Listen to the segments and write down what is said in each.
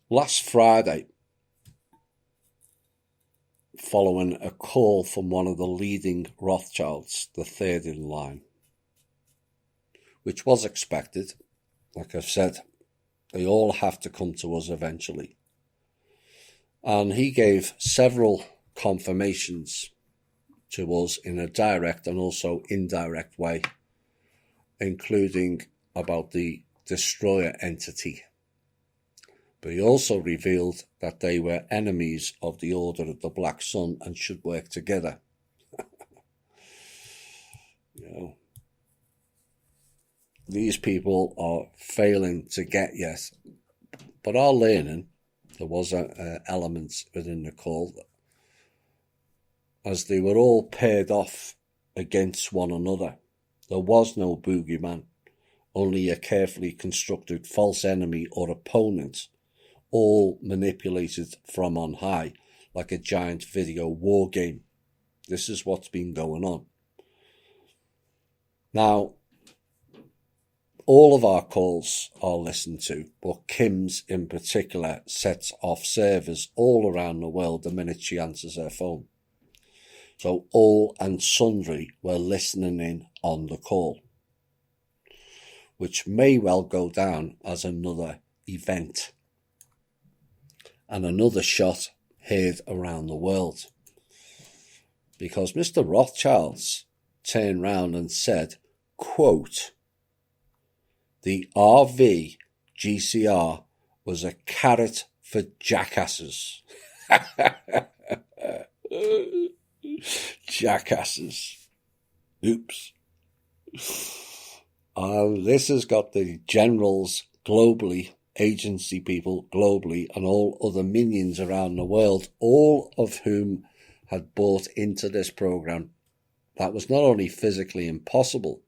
Last Friday, following a call from one of the leading Rothschilds, the third in line, which was expected. Like I've said, they all have to come to us eventually. And he gave several confirmations to us in a direct and also indirect way, including about the destroyer entity. But he also revealed that they were enemies of the Order of the Black Sun and should work together. These people are failing to get yet, but are learning. There was elements within the call, as they were all paired off against one another. There was no boogeyman, only a carefully constructed false enemy or opponent, all manipulated from on high, like a giant video war game. This is what's been going on. Now, all of our calls are listened to, but Kim's in particular sets off servers all around the world the minute she answers her phone. So all and sundry were listening in on the call, which may well go down as another event and another shot heard around the world. Because Mr. Rothschild's turned round and said, quote, "The RVGCR was a carrot for jackasses." Jackasses. Oops. This has got the generals globally, agency people globally, and all other minions around the world, all of whom had bought into this program. That was not only physically impossible,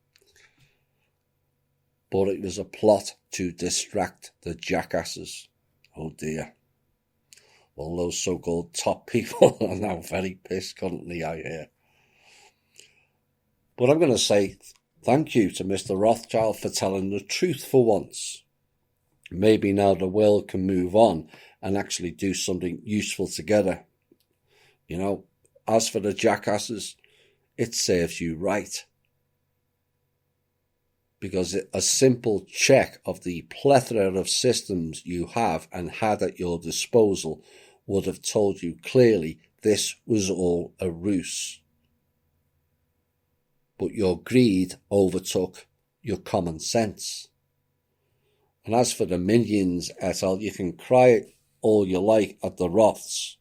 but it was a plot to distract the jackasses. Oh dear. Well, those so-called top people are now very pissed currently, I hear. But I'm going to say thank you to Mr. Rothschild for telling the truth for once. Maybe now the world can move on and actually do something useful together. As for the jackasses, it serves you right. Because a simple check of the plethora of systems you have and had at your disposal would have told you clearly this was all a ruse. But your greed overtook your common sense. And as for the minions et al., you can cry all you like at the Roths,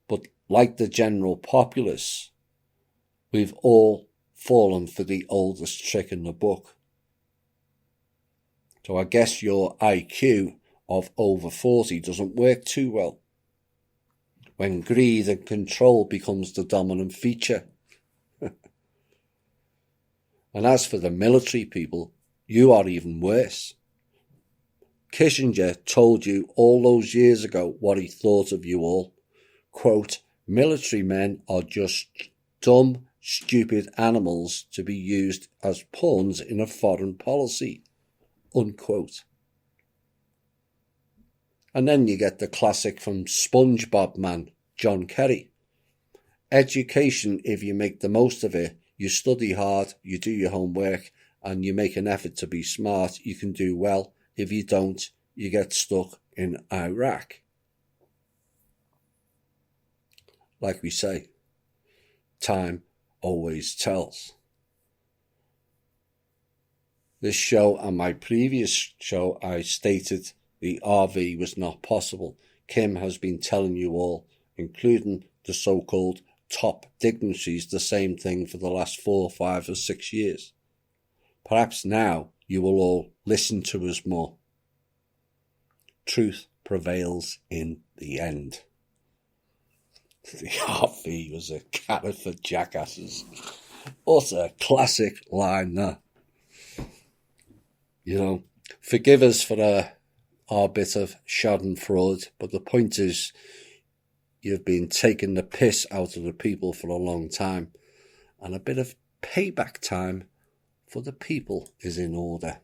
but like the general populace, we've all fallen for the oldest trick in the book. So I guess your IQ of over 40 doesn't work too well when greed and control becomes the dominant feature. And as for the military people, you are even worse. Kissinger told you all those years ago what he thought of you all. Quote, "Military men are just dumb, stupid animals to be used as pawns in a foreign policy." Unquote. And then you get the classic from SpongeBob man, John Kerry. Education, if you make the most of it, you study hard, you do your homework, and you make an effort to be smart, you can do well. If you don't, you get stuck in Iraq. Like we say, time always tells. This show and my previous show, I stated the RV was not possible. Kim has been telling you all, including the so-called top dignitaries, the same thing for the last 4, 5 or 6 years. Perhaps now you will all listen to us more. Truth prevails in the end. The RV was a carrot for jackasses. What a classic line there. Forgive us for our bit of schadenfreude, but the point is, you've been taking the piss out of the people for a long time, and a bit of payback time for the people is in order.